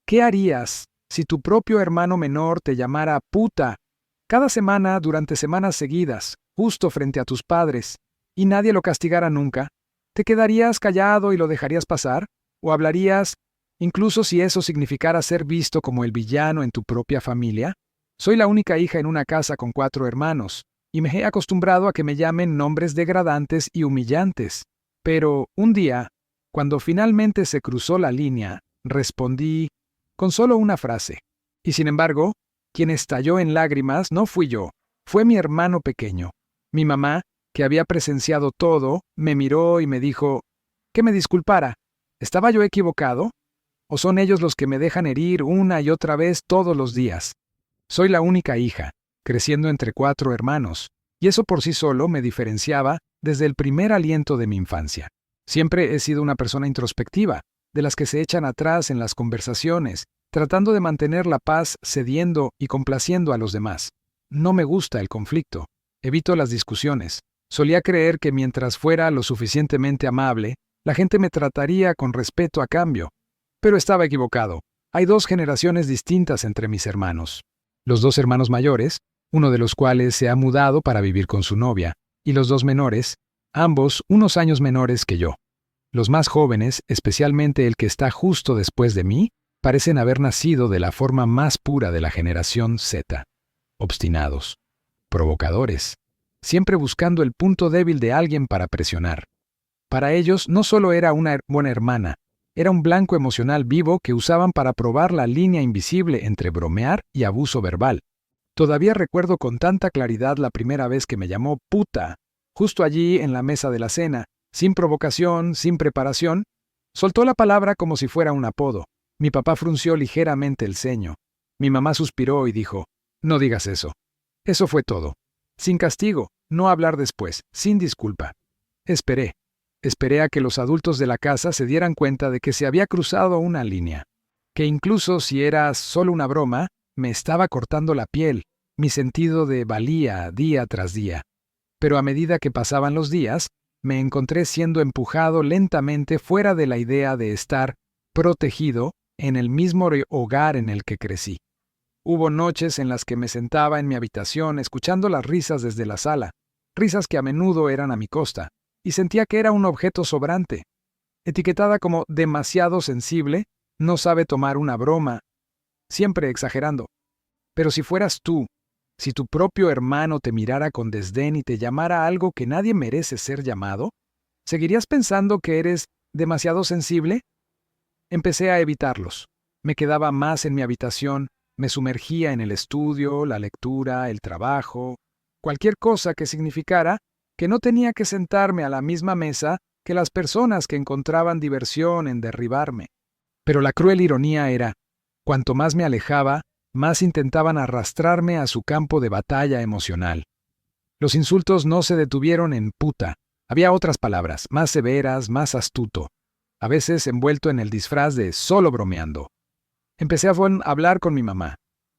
¿Qué harías si tu propio hermano menor te llamara puta cada semana durante semanas seguidas, justo frente a tus padres, y nadie lo castigara nunca? ¿Te quedarías callado y lo dejarías pasar? ¿O hablarías, incluso si eso significara ser visto como el villano en tu propia familia? Soy la única hija en una casa con 4 hermanos, y me he acostumbrado a que me llamen nombres degradantes y humillantes. Pero un día, cuando finalmente se cruzó la línea, respondí con solo una frase. Y sin embargo, quien estalló en lágrimas no fui yo, fue mi hermano pequeño. Mi mamá, que había presenciado todo, me miró y me dijo que me disculpara. ¿Estaba yo equivocado? ¿O son ellos los que me dejan herir una y otra vez todos los días? Soy la única hija, creciendo entre 4 hermanos, y eso por sí solo me diferenciaba desde el primer aliento de mi infancia. Siempre he sido una persona introspectiva, de las que se echan atrás en las conversaciones, tratando de mantener la paz cediendo y complaciendo a los demás. No me gusta el conflicto. Evito las discusiones. Solía creer que mientras fuera lo suficientemente amable, la gente me trataría con respeto a cambio. Pero estaba equivocado. Hay 2 generaciones distintas entre mis hermanos. Los 2 hermanos mayores, uno de los cuales se ha mudado para vivir con su novia, y los 2 menores, ambos unos años menores que yo. Los más jóvenes, especialmente el que está justo después de mí, parecen haber nacido de la forma más pura de la generación Z. Obstinados, provocadores, siempre buscando el punto débil de alguien para presionar. Para ellos no solo era una buena hermana, era un blanco emocional vivo que usaban para probar la línea invisible entre bromear y abuso verbal. Todavía recuerdo con tanta claridad la primera vez que me llamó puta, justo allí en la mesa de la cena, sin provocación, sin preparación. Soltó la palabra como si fuera un apodo. Mi papá frunció ligeramente el ceño. Mi mamá suspiró y dijo, «No digas eso». Eso fue todo. Sin castigo, no hablar después, sin disculpa. Esperé. Esperé a que los adultos de la casa se dieran cuenta de que se había cruzado una línea, que incluso si era solo una broma, me estaba cortando la piel, mi sentido de valía día tras día. Pero a medida que pasaban los días, me encontré siendo empujado lentamente fuera de la idea de estar protegido en el mismo hogar en el que crecí. Hubo noches en las que me sentaba en mi habitación escuchando las risas desde la sala, risas que a menudo eran a mi costa, y sentía que era un objeto sobrante. Etiquetada como demasiado sensible, no sabe tomar una broma, siempre exagerando. Pero si fueras tú, si tu propio hermano te mirara con desdén y te llamara algo que nadie merece ser llamado, ¿seguirías pensando que eres demasiado sensible? Empecé a evitarlos. Me quedaba más en mi habitación, me sumergía en el estudio, la lectura, el trabajo, cualquier cosa que significara que no tenía que sentarme a la misma mesa que las personas que encontraban diversión en derribarme. Pero la cruel ironía era, cuanto más me alejaba, más intentaban arrastrarme a su campo de batalla emocional. Los insultos no se detuvieron en puta. Había otras palabras, más severas, más astuto, a veces envuelto en el disfraz de solo bromeando. Empecé a hablar con mi mamá.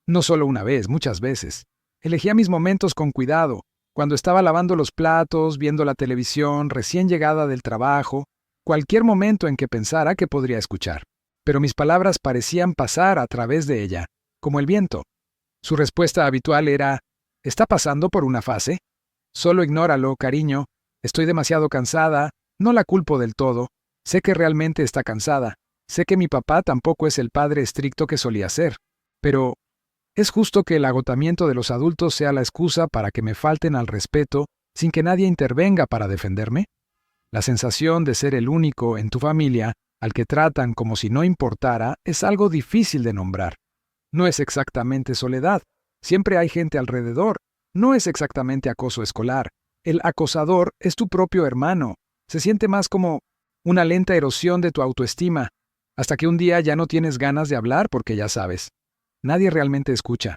No solo una vez, muchas veces. Elegía mis momentos con cuidado, cuando estaba lavando los platos, viendo la televisión, recién llegada del trabajo, cualquier momento en que pensara que podría escuchar. Pero mis palabras parecían pasar a través de ella, como el viento. Su respuesta habitual era, ¿está pasando por una fase? Solo ignóralo, cariño. Estoy demasiado cansada, no la culpo del todo. Sé que realmente está cansada. Sé que mi papá tampoco es el padre estricto que solía ser. Pero, ¿es justo que el agotamiento de los adultos sea la excusa para que me falten al respeto sin que nadie intervenga para defenderme? La sensación de ser el único en tu familia al que tratan como si no importara es algo difícil de nombrar. No es exactamente soledad. Siempre hay gente alrededor. No es exactamente acoso escolar. El acosador es tu propio hermano. Se siente más como una lenta erosión de tu autoestima, hasta que un día ya no tienes ganas de hablar porque ya sabes. Nadie realmente escucha.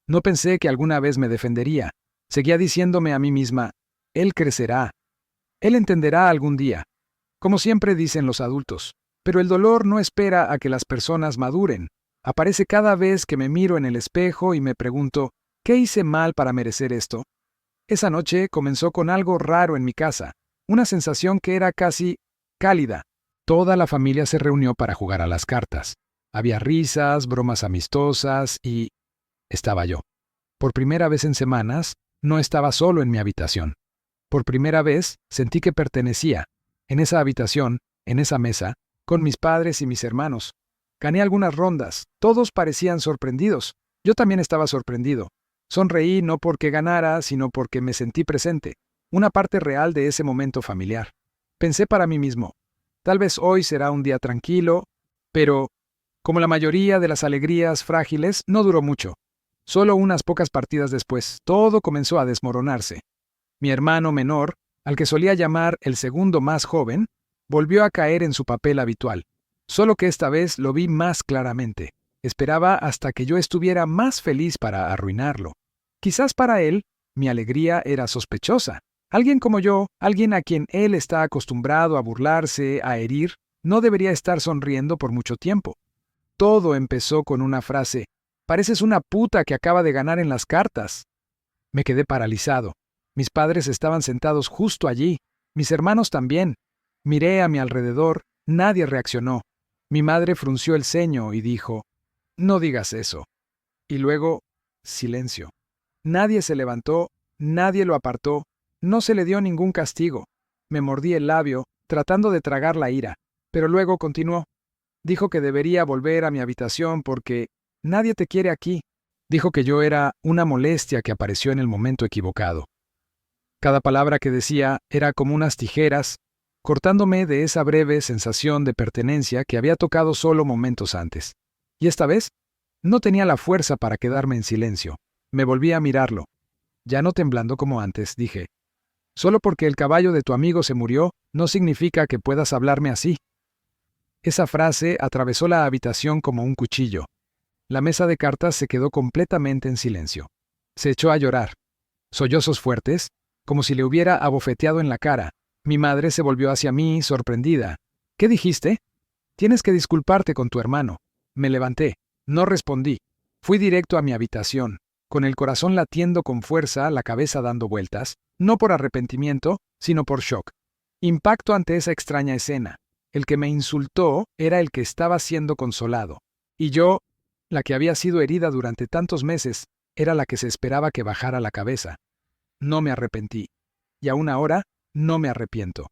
No pensé que alguna vez me defendería. Seguía diciéndome a mí misma, él crecerá. Él entenderá algún día. Como siempre dicen los adultos. Pero el dolor no espera a que las personas maduren. Aparece cada vez que me miro en el espejo y me pregunto, ¿qué hice mal para merecer esto? Esa noche comenzó con algo raro en mi casa, una sensación que era casi cálida. Toda la familia se reunió para jugar a las cartas. Había risas, bromas amistosas y estaba yo. Por primera vez en semanas, no estaba solo en mi habitación. Por primera vez sentí que pertenecía, en esa habitación, en esa mesa, con mis padres y mis hermanos. Gané algunas rondas, todos parecían sorprendidos. Yo también estaba sorprendido. Sonreí no porque ganara, sino porque me sentí presente, una parte real de ese momento familiar. Pensé para mí mismo, tal vez hoy será un día tranquilo, pero, como la mayoría de las alegrías frágiles, no duró mucho. Solo unas pocas partidas después, todo comenzó a desmoronarse. Mi hermano menor, al que solía llamar el segundo más joven, volvió a caer en su papel habitual, solo que esta vez lo vi más claramente. Esperaba hasta que yo estuviera más feliz para arruinarlo. Quizás para él, mi alegría era sospechosa. Alguien como yo, alguien a quien él está acostumbrado a burlarse, a herir, no debería estar sonriendo por mucho tiempo. Todo empezó con una frase: «Pareces una puta que acaba de ganar en las cartas». Me quedé paralizado. Mis padres estaban sentados justo allí, mis hermanos también. Miré a mi alrededor, nadie reaccionó. Mi madre frunció el ceño y dijo: «No digas eso». Y luego, silencio. Nadie se levantó, nadie lo apartó, no se le dio ningún castigo. Me mordí el labio, tratando de tragar la ira, pero luego continuó. Dijo que debería volver a mi habitación porque nadie te quiere aquí. Dijo que yo era una molestia que apareció en el momento equivocado. Cada palabra que decía era como unas tijeras, cortándome de esa breve sensación de pertenencia que había tocado solo momentos antes. Y esta vez, no tenía la fuerza para quedarme en silencio. Me volví a mirarlo. Ya no temblando como antes, dije: «Solo porque el caballo de tu amigo se murió, no significa que puedas hablarme así». Esa frase atravesó la habitación como un cuchillo. La mesa de cartas se quedó completamente en silencio. Se echó a llorar. Sollozos fuertes, como si le hubiera abofeteado en la cara. Mi madre se volvió hacia mí, sorprendida. «¿Qué dijiste?» «Tienes que disculparte con tu hermano». Me levanté. No respondí. Fui directo a mi habitación, con el corazón latiendo con fuerza, la cabeza dando vueltas, no por arrepentimiento, sino por shock. Impacto ante esa extraña escena. El que me insultó era el que estaba siendo consolado. Y yo, la que había sido herida durante tantos meses, era la que se esperaba que bajara la cabeza. No me arrepentí. Y aún ahora, no me arrepiento.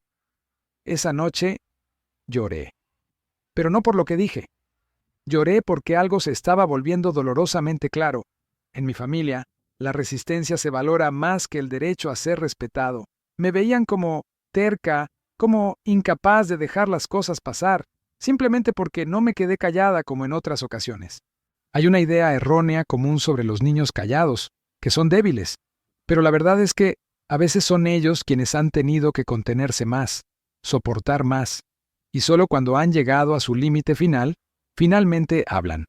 Esa noche, lloré. Pero no por lo que dije. Lloré porque algo se estaba volviendo dolorosamente claro. En mi familia, la resistencia se valora más que el derecho a ser respetado. Me veían como terca, como incapaz de dejar las cosas pasar, simplemente porque no me quedé callada como en otras ocasiones. Hay una idea errónea común sobre los niños callados, que son débiles, pero la verdad es que a veces son ellos quienes han tenido que contenerse más, soportar más, y solo cuando han llegado a su límite final, finalmente hablan.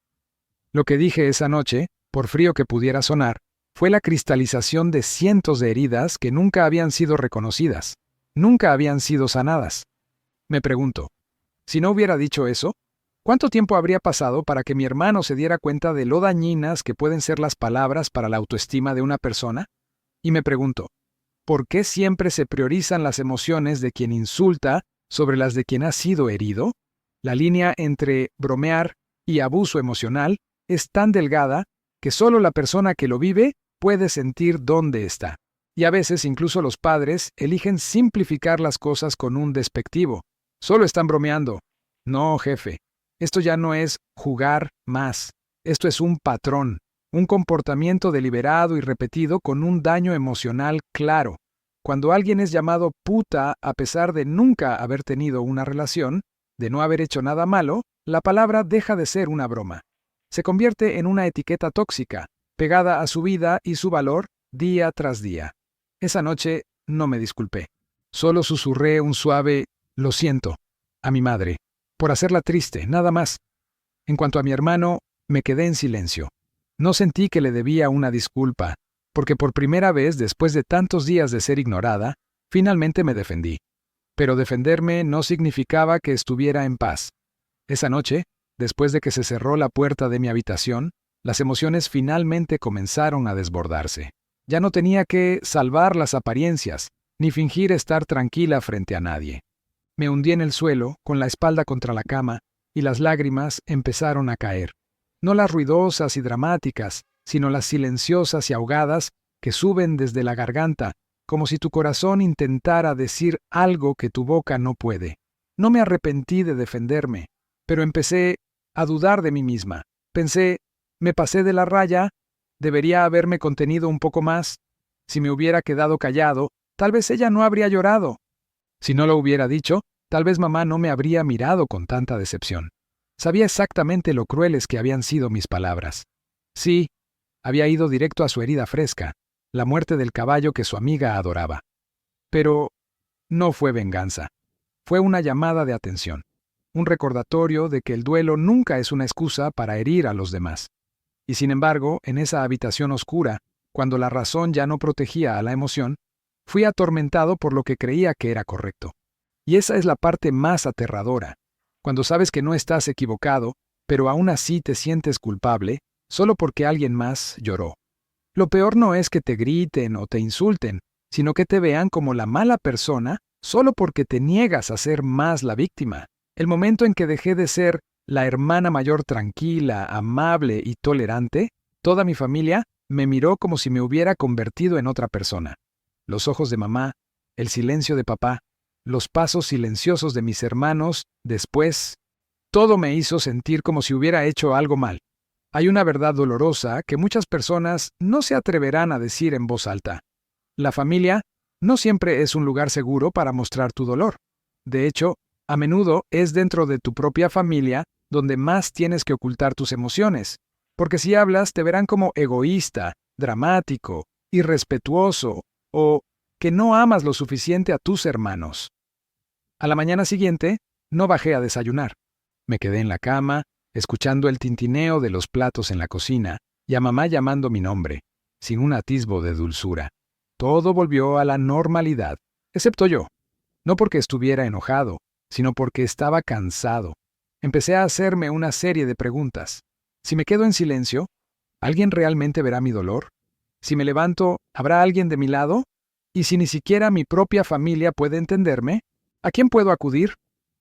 Lo que dije esa noche, por frío que pudiera sonar, fue la cristalización de cientos de heridas que nunca habían sido reconocidas, nunca habían sido sanadas. Me pregunto, si no hubiera dicho eso, ¿cuánto tiempo habría pasado para que mi hermano se diera cuenta de lo dañinas que pueden ser las palabras para la autoestima de una persona? Y me pregunto, ¿por qué siempre se priorizan las emociones de quien insulta sobre las de quien ha sido herido? La línea entre bromear y abuso emocional es tan delgada que solo la persona que lo vive puede sentir dónde está. Y a veces incluso los padres eligen simplificar las cosas con un despectivo. Solo están bromeando. No, jefe. Esto ya no es jugar más. Esto es un patrón, un comportamiento deliberado y repetido con un daño emocional claro. Cuando alguien es llamado puta a pesar de nunca haber tenido una relación, de no haber hecho nada malo, la palabra deja de ser una broma. Se convierte en una etiqueta tóxica, pegada a su vida y su valor día tras día. Esa noche no me disculpé. Solo susurré un suave «lo siento» a mi madre, por hacerla triste, nada más. En cuanto a mi hermano, me quedé en silencio. No sentí que le debía una disculpa, porque por primera vez después de tantos días de ser ignorada, finalmente me defendí. Pero defenderme no significaba que estuviera en paz. Esa noche, después de que se cerró la puerta de mi habitación, las emociones finalmente comenzaron a desbordarse. Ya no tenía que salvar las apariencias, ni fingir estar tranquila frente a nadie. Me hundí en el suelo, con la espalda contra la cama, y las lágrimas empezaron a caer. No las ruidosas y dramáticas, sino las silenciosas y ahogadas que suben desde la garganta, como si tu corazón intentara decir algo que tu boca no puede. No me arrepentí de defenderme, pero empecé a dudar de mí misma. Pensé, me pasé de la raya, debería haberme contenido un poco más. Si me hubiera quedado callado, tal vez ella no habría llorado. Si no lo hubiera dicho, tal vez mamá no me habría mirado con tanta decepción. Sabía exactamente lo crueles que habían sido mis palabras. Sí, había ido directo a su herida fresca, la muerte del caballo que su amiga adoraba. Pero no fue venganza. Fue una llamada de atención, un recordatorio de que el duelo nunca es una excusa para herir a los demás. Y sin embargo, en esa habitación oscura, cuando la razón ya no protegía a la emoción, fui atormentado por lo que creía que era correcto. Y esa es la parte más aterradora, cuando sabes que no estás equivocado, pero aún así te sientes culpable, solo porque alguien más lloró. Lo peor no es que te griten o te insulten, sino que te vean como la mala persona solo porque te niegas a ser más la víctima. El momento en que dejé de ser la hermana mayor tranquila, amable y tolerante, toda mi familia me miró como si me hubiera convertido en otra persona. Los ojos de mamá, el silencio de papá, los pasos silenciosos de mis hermanos, después, todo me hizo sentir como si hubiera hecho algo mal. Hay una verdad dolorosa que muchas personas no se atreverán a decir en voz alta. La familia no siempre es un lugar seguro para mostrar tu dolor. De hecho, a menudo es dentro de tu propia familia donde más tienes que ocultar tus emociones, porque si hablas te verán como egoísta, dramático, irrespetuoso o que no amas lo suficiente a tus hermanos. A la mañana siguiente, no bajé a desayunar. Me quedé en la cama, escuchando el tintineo de los platos en la cocina y a mamá llamando mi nombre, sin un atisbo de dulzura. Todo volvió a la normalidad, excepto yo. No porque estuviera enojado, sino porque estaba cansado. Empecé a hacerme una serie de preguntas. Si me quedo en silencio, ¿alguien realmente verá mi dolor? Si me levanto, ¿habrá alguien de mi lado? ¿Y si ni siquiera mi propia familia puede entenderme? ¿A quién puedo acudir?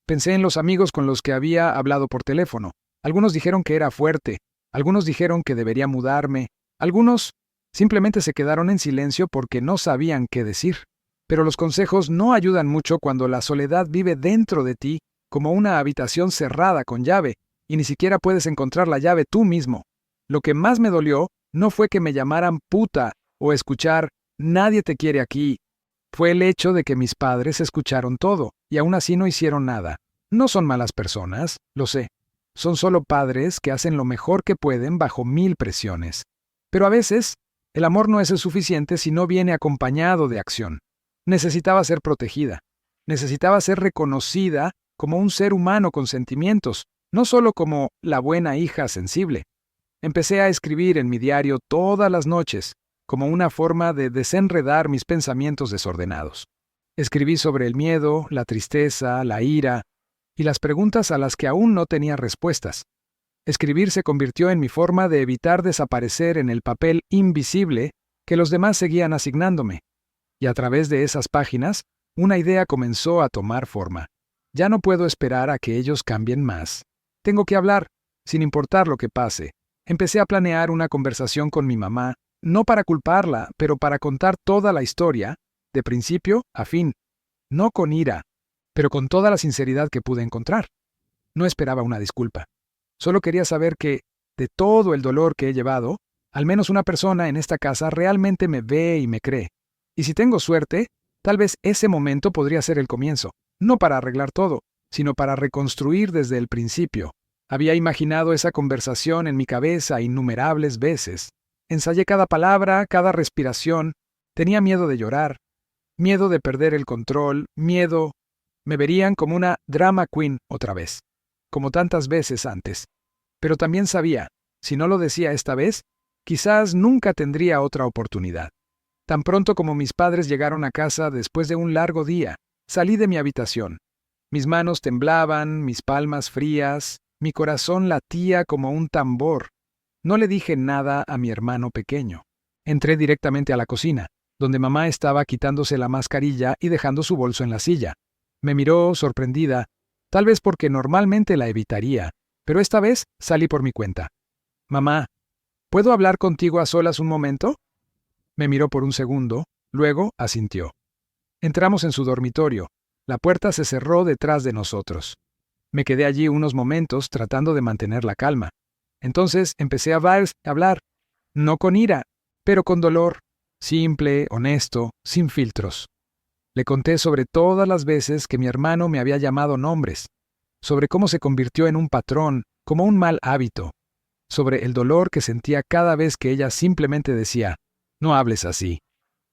Pensé en los amigos con los que había hablado por teléfono. Algunos dijeron que era fuerte, algunos dijeron que debería mudarme, algunos simplemente se quedaron en silencio porque no sabían qué decir. Pero los consejos no ayudan mucho cuando la soledad vive dentro de ti como una habitación cerrada con llave, y ni siquiera puedes encontrar la llave tú mismo. Lo que más me dolió no fue que me llamaran puta o escuchar «nadie te quiere aquí». Fue el hecho de que mis padres escucharon todo, y aún así no hicieron nada. No son malas personas, lo sé. Son solo padres que hacen lo mejor que pueden bajo 1000 presiones. Pero a veces, el amor no es el suficiente si no viene acompañado de acción. Necesitaba ser protegida. Necesitaba ser reconocida como un ser humano con sentimientos, no solo como la buena hija sensible. Empecé a escribir en mi diario todas las noches, como una forma de desenredar mis pensamientos desordenados. Escribí sobre el miedo, la tristeza, la ira y las preguntas a las que aún no tenía respuestas. Escribir se convirtió en mi forma de evitar desaparecer en el papel invisible que los demás seguían asignándome. Y a través de esas páginas, una idea comenzó a tomar forma. Ya no puedo esperar a que ellos cambien más. Tengo que hablar, sin importar lo que pase. Empecé a planear una conversación con mi mamá, no para culparla, pero para contar toda la historia, de principio a fin. No con ira, pero con toda la sinceridad que pude encontrar. No esperaba una disculpa. Solo quería saber que, de todo el dolor que he llevado, al menos una persona en esta casa realmente me ve y me cree. Y si tengo suerte, tal vez ese momento podría ser el comienzo, no para arreglar todo, sino para reconstruir desde el principio. Había imaginado esa conversación en mi cabeza innumerables veces. Ensayé cada palabra, cada respiración. Tenía miedo de llorar, miedo de perder el control, miedo. Me verían como una drama queen otra vez, como tantas veces antes. Pero también sabía, si no lo decía esta vez, quizás nunca tendría otra oportunidad. Tan pronto como mis padres llegaron a casa después de un largo día, salí de mi habitación. Mis manos temblaban, mis palmas frías, mi corazón latía como un tambor. No le dije nada a mi hermano pequeño. Entré directamente a la cocina, donde mamá estaba quitándose la mascarilla y dejando su bolso en la silla. Me miró sorprendida. Tal vez porque normalmente la evitaría, pero esta vez salí por mi cuenta. Mamá, ¿puedo hablar contigo a solas un momento? Me miró por un segundo, luego asintió. Entramos en su dormitorio. La puerta se cerró detrás de nosotros. Me quedé allí unos momentos tratando de mantener la calma. Entonces empecé a hablar, no con ira, pero con dolor, simple, honesto, sin filtros. Le conté sobre todas las veces que mi hermano me había llamado nombres, sobre cómo se convirtió en un patrón, como un mal hábito, sobre el dolor que sentía cada vez que ella simplemente decía, «No hables así»,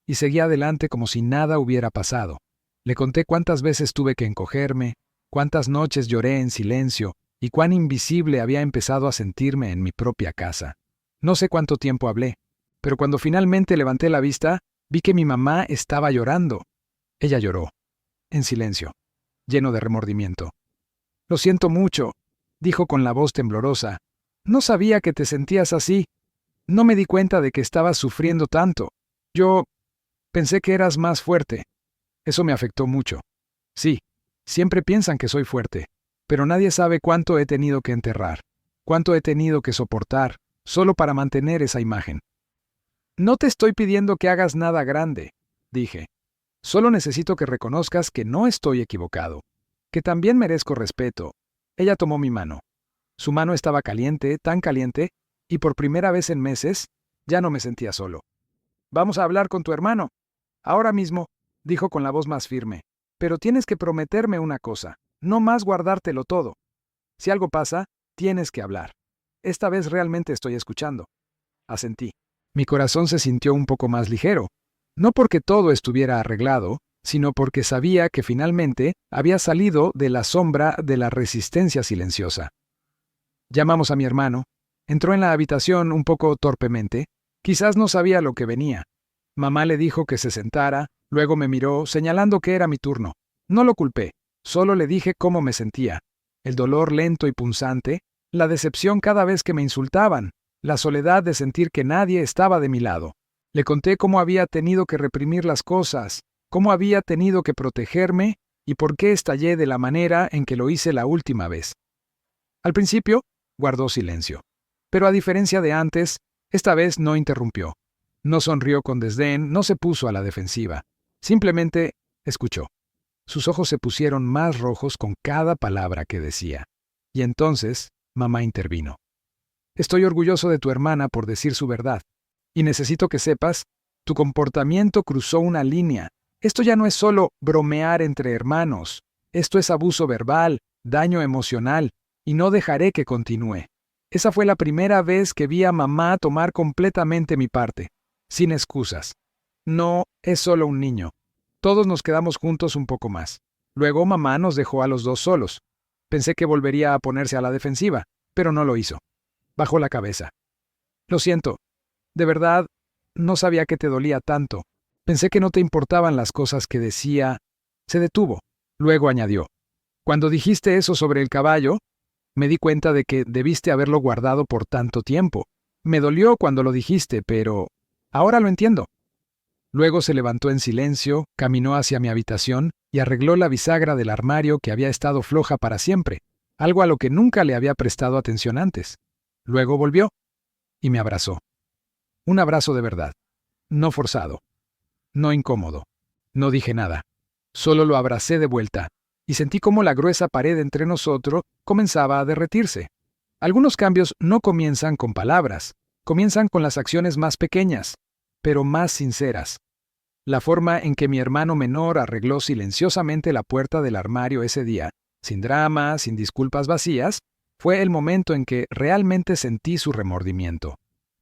y seguía adelante como si nada hubiera pasado. Le conté cuántas veces tuve que encogerme, cuántas noches lloré en silencio y cuán invisible había empezado a sentirme en mi propia casa. No sé cuánto tiempo hablé, pero cuando finalmente levanté la vista, vi que mi mamá estaba llorando. Ella lloró, en silencio, lleno de remordimiento. «Lo siento mucho», dijo con la voz temblorosa. «No sabía que te sentías así. No me di cuenta de que estabas sufriendo tanto. Yo pensé que eras más fuerte. Eso me afectó mucho. Sí, siempre piensan que soy fuerte, pero nadie sabe cuánto he tenido que enterrar, cuánto he tenido que soportar, solo para mantener esa imagen». «No te estoy pidiendo que hagas nada grande», dije. «Solo necesito que reconozcas que no estoy equivocado, que también merezco respeto». Ella tomó mi mano. Su mano estaba caliente, tan caliente, y por primera vez en meses, ya no me sentía solo. «Vamos a hablar con tu hermano. Ahora mismo», dijo con la voz más firme. «Pero tienes que prometerme una cosa, no más guardártelo todo. Si algo pasa, tienes que hablar. Esta vez realmente estoy escuchando». Asentí. Mi corazón se sintió un poco más ligero, no porque todo estuviera arreglado, sino porque sabía que finalmente había salido de la sombra de la resistencia silenciosa. Llamamos a mi hermano. Entró en la habitación un poco torpemente. Quizás no sabía lo que venía. Mamá le dijo que se sentara, luego me miró, señalando que era mi turno. No lo culpé, solo le dije cómo me sentía. El dolor lento y punzante, la decepción cada vez que me insultaban, la soledad de sentir que nadie estaba de mi lado. Le conté cómo había tenido que reprimir las cosas, cómo había tenido que protegerme y por qué estallé de la manera en que lo hice la última vez. Al principio, guardó silencio. Pero a diferencia de antes, esta vez no interrumpió. No sonrió con desdén, no se puso a la defensiva. Simplemente escuchó. Sus ojos se pusieron más rojos con cada palabra que decía. Y entonces, mamá intervino. «Estoy orgulloso de tu hermana por decir su verdad. Y necesito que sepas, tu comportamiento cruzó una línea. Esto ya no es solo bromear entre hermanos. Esto es abuso verbal, daño emocional, y no dejaré que continúe». Esa fue la primera vez que vi a mamá tomar completamente mi parte, sin excusas. No es solo un niño. Todos nos quedamos juntos un poco más. Luego mamá nos dejó a los dos solos. Pensé que volvería a ponerse a la defensiva, pero no lo hizo. Bajó la cabeza. «Lo siento. De verdad, no sabía que te dolía tanto. Pensé que no te importaban las cosas que decía». Se detuvo. Luego añadió. «Cuando dijiste eso sobre el caballo, me di cuenta de que debiste haberlo guardado por tanto tiempo. Me dolió cuando lo dijiste, pero ahora lo entiendo». Luego se levantó en silencio, caminó hacia mi habitación y arregló la bisagra del armario que había estado floja para siempre, algo a lo que nunca le había prestado atención antes. Luego volvió y me abrazó. Un abrazo de verdad. No forzado. No incómodo. No dije nada. Solo lo abracé de vuelta y sentí cómo la gruesa pared entre nosotros comenzaba a derretirse. Algunos cambios no comienzan con palabras, comienzan con las acciones más pequeñas, pero más sinceras. La forma en que mi hermano menor arregló silenciosamente la puerta del armario ese día, sin drama, sin disculpas vacías, fue el momento en que realmente sentí su remordimiento.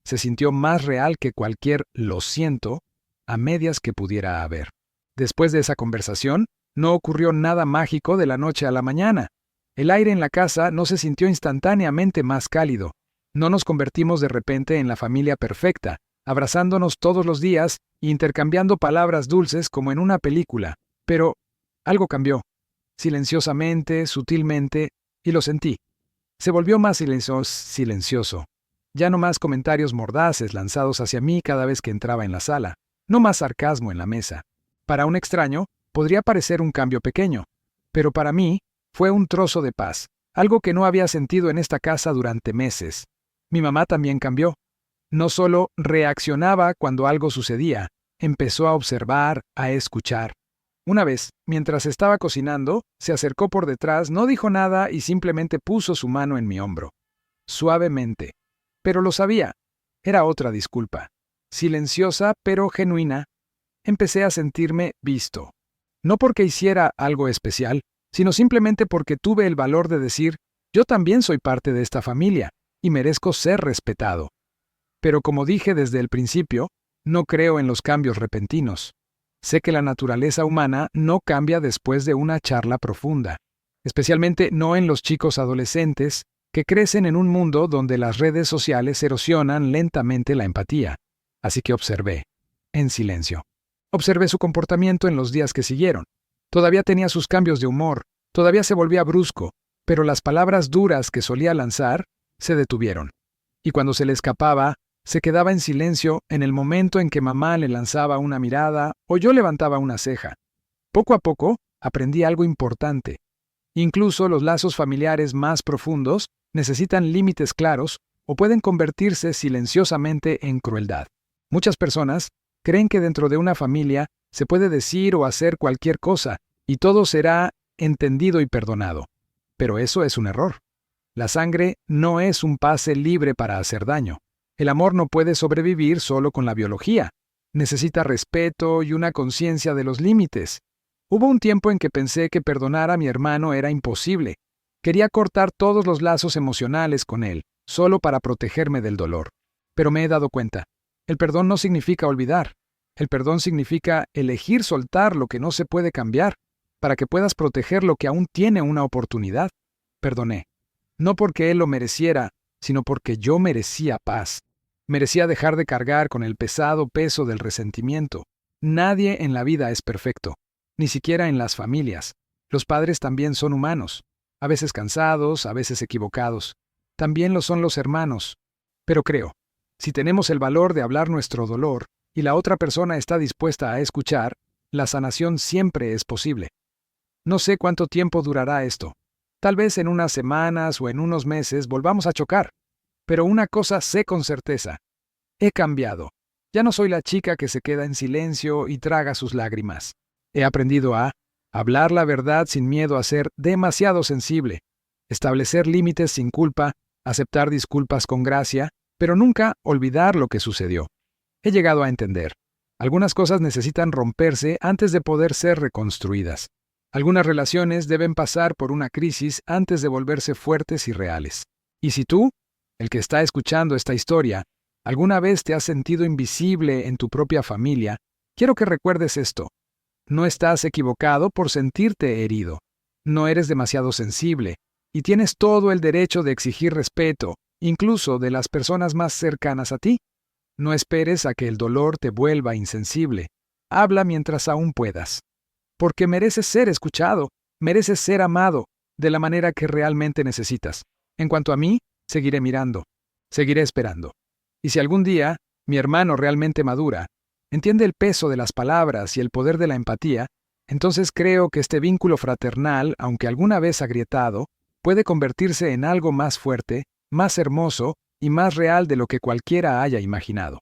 Se sintió más real que cualquier «lo siento» a medias que pudiera haber. Después de esa conversación, no ocurrió nada mágico de la noche a la mañana. El aire en la casa no se sintió instantáneamente más cálido. No nos convertimos de repente en la familia perfecta, abrazándonos todos los días e intercambiando palabras dulces como en una película. Pero algo cambió. Silenciosamente, sutilmente, y lo sentí. Se volvió más silencioso. Ya no más comentarios mordaces lanzados hacia mí cada vez que entraba en la sala. No más sarcasmo en la mesa. Para un extraño, podría parecer un cambio pequeño, pero para mí Fue un trozo de paz, algo que no había sentido en esta casa durante meses. Mi mamá también cambió. No solo reaccionaba cuando algo sucedía, empezó a observar, a escuchar. Una vez, mientras estaba cocinando, se acercó por detrás, no dijo nada y simplemente puso su mano en mi hombro. Suavemente. Pero lo sabía. Era otra disculpa. Silenciosa, pero genuina. Empecé a sentirme visto. No porque hiciera algo especial, sino simplemente porque tuve el valor de decir, yo también soy parte de esta familia, y merezco ser respetado. Pero como dije desde el principio, no creo en los cambios repentinos. Sé que la naturaleza humana no cambia después de una charla profunda, especialmente no en los chicos adolescentes que crecen en un mundo donde las redes sociales erosionan lentamente la empatía. Así que observé, en silencio. Observé su comportamiento en los días que siguieron. Todavía tenía sus cambios de humor, todavía se volvía brusco, pero las palabras duras que solía lanzar se detuvieron. Y cuando se le escapaba, se quedaba en silencio en el momento en que mamá le lanzaba una mirada o yo levantaba una ceja. Poco a poco, aprendí algo importante. Incluso los lazos familiares más profundos necesitan límites claros o pueden convertirse silenciosamente en crueldad. Muchas personas creen que dentro de una familia se puede decir o hacer cualquier cosa y todo será entendido y perdonado. Pero eso es un error. La sangre no es un pase libre para hacer daño. El amor no puede sobrevivir solo con la biología. Necesita respeto y una conciencia de los límites. Hubo un tiempo en que pensé que perdonar a mi hermano era imposible. Quería cortar todos los lazos emocionales con él, solo para protegerme del dolor. Pero me he dado cuenta. El perdón no significa olvidar. El perdón significa elegir soltar lo que no se puede cambiar, para que puedas proteger lo que aún tiene una oportunidad. Perdoné. No porque él lo mereciera, sino porque yo merecía paz. Merecía dejar de cargar con el pesado peso del resentimiento. Nadie en la vida es perfecto, ni siquiera en las familias. Los padres también son humanos, a veces cansados, a veces equivocados. También lo son los hermanos. Pero creo, si tenemos el valor de hablar nuestro dolor y la otra persona está dispuesta a escuchar, la sanación siempre es posible. No sé cuánto tiempo durará esto. Tal vez en unas semanas o en unos meses volvamos a chocar. Pero una cosa sé con certeza. He cambiado. Ya no soy la chica que se queda en silencio y traga sus lágrimas. He aprendido a hablar la verdad sin miedo a ser demasiado sensible, establecer límites sin culpa, aceptar disculpas con gracia, pero nunca olvidar lo que sucedió. He llegado a entender. Algunas cosas necesitan romperse antes de poder ser reconstruidas. Algunas relaciones deben pasar por una crisis antes de volverse fuertes y reales. Y si tú, el que está escuchando esta historia, alguna vez te has sentido invisible en tu propia familia, quiero que recuerdes esto. No estás equivocado por sentirte herido. No eres demasiado sensible, y tienes todo el derecho de exigir respeto, incluso de las personas más cercanas a ti. No esperes a que el dolor te vuelva insensible. Habla mientras aún puedas. Porque mereces ser escuchado, mereces ser amado, de la manera que realmente necesitas. En cuanto a mí, seguiré mirando, seguiré esperando. Y si algún día mi hermano realmente madura, entiende el peso de las palabras y el poder de la empatía, entonces creo que este vínculo fraternal, aunque alguna vez agrietado, puede convertirse en algo más fuerte, más hermoso y más real de lo que cualquiera haya imaginado.